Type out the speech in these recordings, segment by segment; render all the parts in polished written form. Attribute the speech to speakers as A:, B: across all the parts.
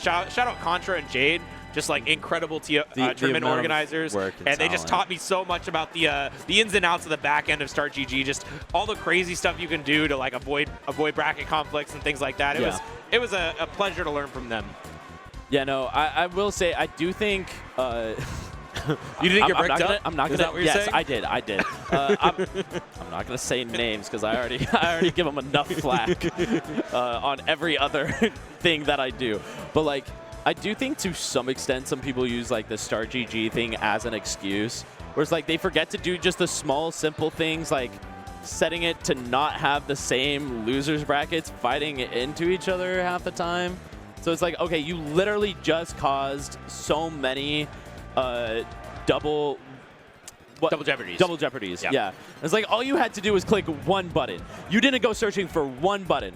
A: Shout out Contra and Jade, just like incredible tournament organizers, and they just taught me so much about the ins and outs of the back end of Start GG, just all the crazy stuff you can do to like avoid bracket conflicts and things like that. It was a pleasure to learn from them.
B: Yeah, no, I will say I do think.
A: You didn't get bricked up?
B: I'm not gonna.
A: Is that what you're saying?
B: I did. I'm not gonna say names because I already give them enough flack on every other thing that I do. But like, I do think to some extent some people use like the Start GG thing as an excuse, where it's like they forget to do just the small, simple things like setting it to not have the same losers brackets fighting into each other half the time. So it's like, okay, you literally just caused so many. Double
A: jeopardies.
B: Double jeopardies. Yeah. It's like all you had to do was click one button. You didn't go searching for one button.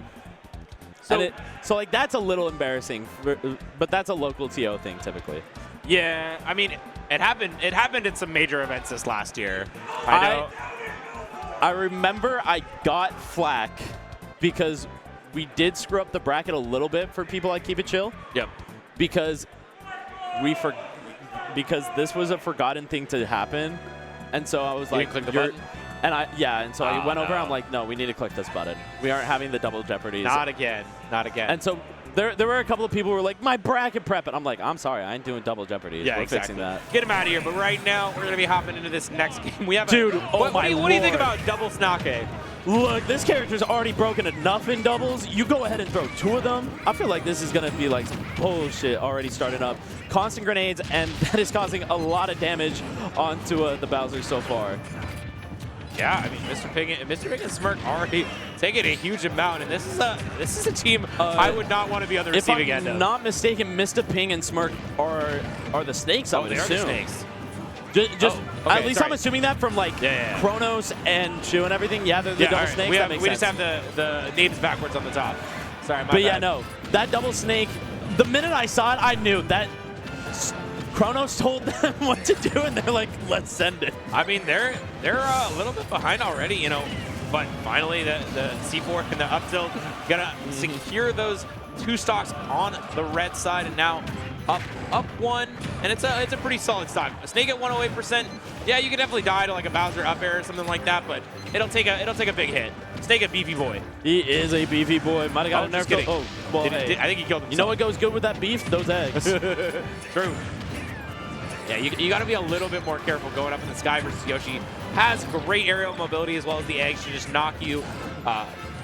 B: So like that's a little embarrassing, but that's a local TO thing typically.
A: Yeah, I mean, it happened in some major events this last year. I
B: remember I got flack because we did screw up the bracket a little bit for people like Keep It Chill.
A: Yep.
B: Because this was a forgotten thing to happen, and so I was like,
A: click the button?
B: And I went over. I'm like, no, we need to click this button. We aren't having the double jeopardies.
A: Not again. Not again.
B: And so there were a couple of people who were like, my bracket prep, and I'm like, I'm sorry, I ain't doing double jeopardies.
A: Yeah,
B: we're
A: exactly.
B: fixing that.
A: Get him out of here. But right now, we're gonna be hopping into this next game. We have
B: Dude,
A: what do you think about double tect0nic?
B: Look, this character's already broken enough in doubles. You go ahead and throw 2 of them. I feel like this is going to be like some bullshit already starting up. Constant grenades, and that is causing a lot of damage onto the Bowser so far.
A: Yeah, I mean, Mr. Ping and Smirk already taking a huge amount, and this is a team I would not want to be on the receiving end of.
B: If I'm not mistaken, Mistah, Ping, and Smirk are the snakes, I would assume.
A: They are the snakes.
B: At least I'm assuming that from like Kronos and Chu and everything. Yeah, they're the double snakes.
A: We just have the names backwards on the top. Sorry, my bad.
B: Yeah, no, that double snake. The minute I saw it, I knew that Kronos told them what to do, and they're like, "Let's send it."
A: I mean, they're a little bit behind already, you know, but finally the C4 and the up tilt gonna secure those 2 stocks on the red side, and now up 1, and it's a pretty solid stock. A snake at 108%. Yeah, you could definitely die to like a Bowser up air or something like that, but it'll take a big hit. Snake a beefy boy.
B: He is a beefy boy. Might have got a nerf kill. Oh, well,
A: I think he killed himself.
B: You know what goes good with that beef? Those eggs.
A: True. Yeah, you got to be a little bit more careful going up in the sky versus Yoshi. Has great aerial mobility as well as the eggs to just knock you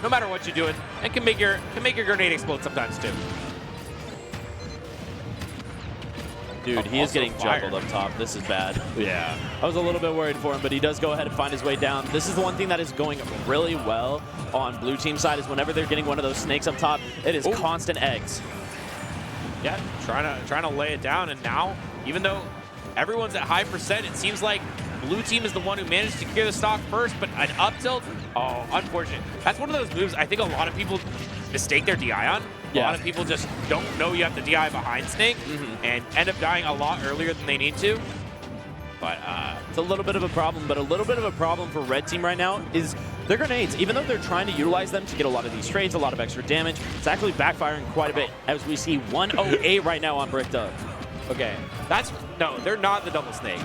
A: no matter what you're doing, and can make your grenade explode sometimes too.
B: Dude, he is getting juggled up top. This is bad.
A: Yeah.
B: I was a little bit worried for him, but he does go ahead and find his way down. This is the one thing that is going really well on blue team side is whenever they're getting one of those snakes up top, it is constant eggs.
A: Yeah, trying to lay it down, and now, even though everyone's at high percent, it seems like blue team is the one who managed to clear the stock first, but an up tilt, oh, unfortunate. That's one of those moves I think a lot of people mistake their DI on. A lot of people just don't know you have to DI behind Snake and end up dying a lot earlier than they need to. But
B: it's a little bit of a problem, but a little bit of a problem for red team right now is their grenades. Even though they're trying to utilize them to get a lot of these trades, a lot of extra damage, it's actually backfiring quite a bit as we see 108 right now on Brickz.
A: Okay, no, they're not the double snake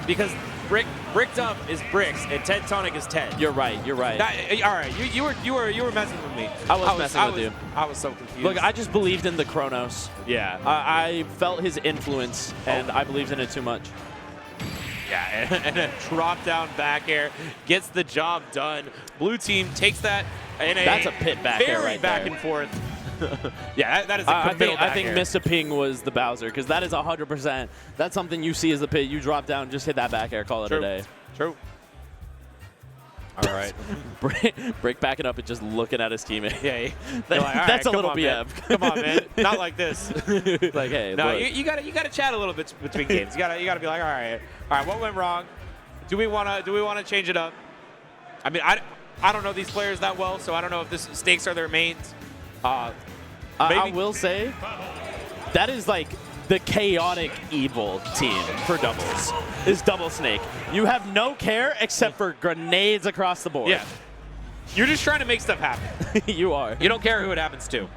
A: because Brickz up is Brickz and tect0nic is Ted.
B: You're right. You're right.
A: All right, you were messing with me.
B: I was messing with you.
A: I was so confused.
B: Look, I just believed in the Kronos.
A: Yeah.
B: I felt his influence, and I believed in it too much.
A: Yeah, and a drop down back air gets the job done. Blue team takes that in
B: That's a pit back air right
A: back
B: there.
A: And forth. Yeah, that is a
B: I think
A: air.
B: Mr. Ping was the Bowser, because that is 100%. That's something you see as the pit. You drop down, just hit that back air, call it a day.
A: True. All right.
B: Brick backing up and just looking at his teammate.
A: Yeah,
B: that's a little BF.
A: Come on, man. Not like this.
B: Like, hey,
A: no,
B: look.
A: you gotta chat a little bit between games. You gotta be like, all right, what went wrong? Do we wanna change it up? I mean, I don't know these players that well, so I don't know if this stakes are their mains.
B: I will say that is like the chaotic evil team for doubles is Double Snake. You have no care except for grenades across the board.
A: Yeah. You're just trying to make stuff happen.
B: You are.
A: You don't care who it happens to.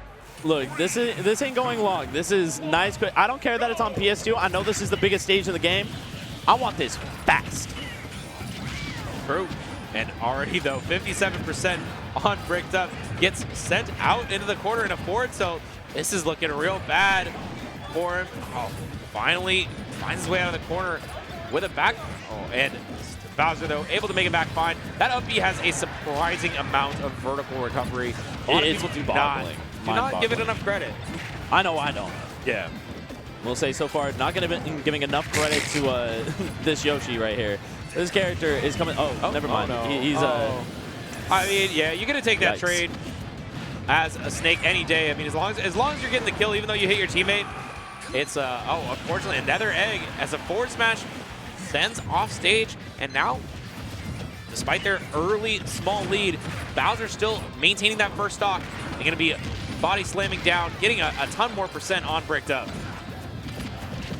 B: Look, this ain't going long. This is nice, but I don't care that it's on PS2. I know this is the biggest stage in the game. I want this fast.
A: True. And already, though, 57% on Brickz gets sent out into the corner in a forward, so this is looking real bad for him. Oh, finally finds his way out of the corner with a back. Oh, and Bowser, though, able to make it back fine. That up B has a surprising amount of vertical recovery. A lot of people do not give it enough credit.
B: I know I don't.
A: Yeah.
B: We'll say so far, not going to be giving enough credit to this Yoshi right here. This character is coming. Oh, never mind.
A: No.
B: He's.
A: I mean, yeah, you're gonna take that trade as a Snake any day. I mean, as long as you're getting the kill, even though you hit your teammate, it's unfortunately another egg as a forward smash sends off stage, and now, despite their early small lead, Bowser still maintaining that first stock. They're gonna be body slamming down, getting a ton more percent on Brickz.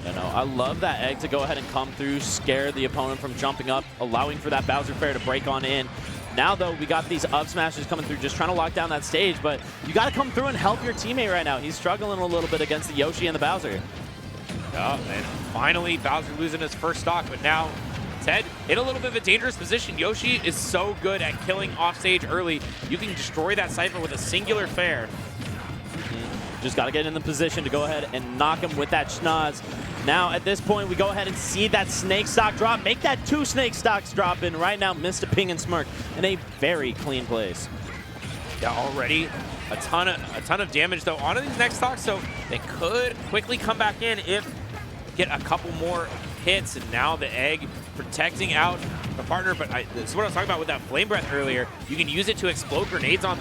B: You know, I love that egg to go ahead and come through, scare the opponent from jumping up, allowing for that Bowser fair to break on in. Now, though, we got these up smashes coming through, just trying to lock down that stage, but you got to come through and help your teammate right now. He's struggling a little bit against the Yoshi and the Bowser.
A: Oh, and finally, Bowser losing his first stock, but now Ted in a little bit of a dangerous position. Yoshi is so good at killing off stage early. You can destroy that Cypher with a singular fair.
B: Just got to get in the position to go ahead and knock him with that schnoz. Now, at this point, we go ahead and see that snake stock drop. Make that 2 snake stocks drop in right now. Mistah, Ping, and Smirk in a very clean place.
A: Yeah, already a ton of damage, though, onto these next stocks, so they could quickly come back in if get a couple more hits. And now the egg protecting out the partner. But this is what I was talking about with that Flame Breath earlier. You can use it to explode grenades on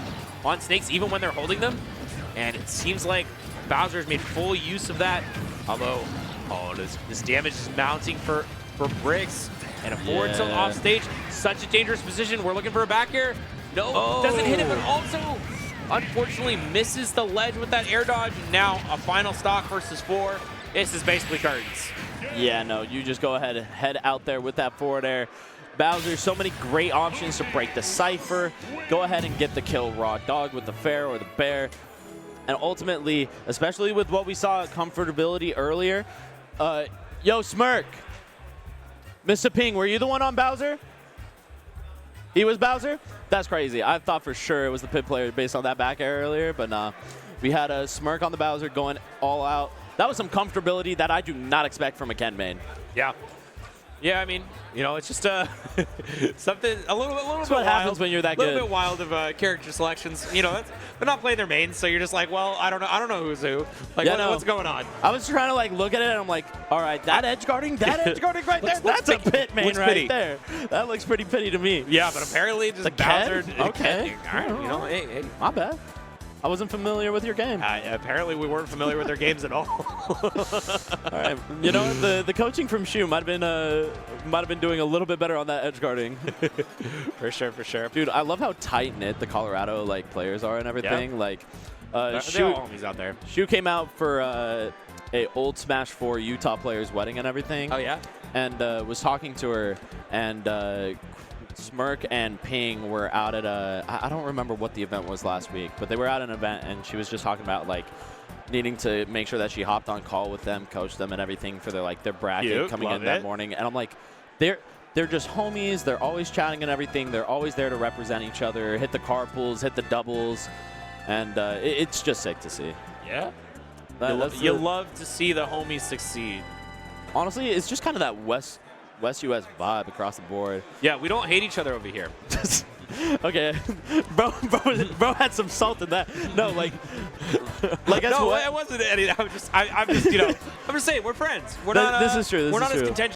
A: snakes even when they're holding them. And it seems like Bowser's made full use of that. Although, this damage is mounting for Brickz. And a forward tilt off stage. Such a dangerous position. We're looking for a back air. No, doesn't hit it, but also, unfortunately, misses the ledge with that air dodge. Now, a final stock versus 4. This is basically curtains.
B: Yeah, no, you just go ahead and head out there with that forward air. Bowser, so many great options to break the Cypher. Go ahead and get the kill raw dog with the fair or the bear. And ultimately, especially with what we saw at comfortability earlier, yo, Smirk, Mr. Ping, were you the one on Bowser? He was Bowser? That's crazy. I thought for sure it was the pit player based on that back air earlier, but nah. We had a Smirk on the Bowser going all out. That was some comfortability that I do not expect from a Ken main.
A: Yeah. Yeah, I mean, you know, it's just something a little bit
B: That's what happens when you're that good.
A: A little bit wild of character selections. You know, they're not playing their mains, so you're just like, well, I don't know who's who. Like,
B: yeah,
A: what's going on?
B: I was trying to like look at it, and I'm like, all right, that edge guarding right there, that's a pit main right there. That looks pretty pitty to me.
A: Yeah, but apparently just Bowser.
B: Okay.
A: All right, you know, hey,
B: my bad. I wasn't familiar with your game.
A: Apparently, we weren't familiar with their games at all.
B: All right, you know the coaching from Shu might have been doing a little bit better on that edge guarding.
A: For sure.
B: Dude, I love how tight knit the Colorado players are and everything. Yeah. Like,
A: Shu, all homies out there.
B: Shu came out for a old Smash 4 Utah player's wedding and everything.
A: Oh yeah.
B: And was talking to her, and Smirk and Ping were out at I don't remember what the event was last week, but they were at an event, and she was just talking about like needing to make sure that she hopped on call with them, coached them and everything for their bracket coming in that morning. And I'm like, they're just homies. They're always chatting and everything. They're always there to represent each other, hit the carpools, hit the doubles, and it's just sick to see.
A: Yeah. You love to see the homies succeed.
B: Honestly, it's just kind of that West US vibe across the board.
A: Yeah, we don't hate each other over here.
B: Okay, bro had some salt in that. No, like
A: no, it wasn't any. I'm just, you know, I'm just saying we're friends. We're not.
B: This is true.
A: We're not as contentious.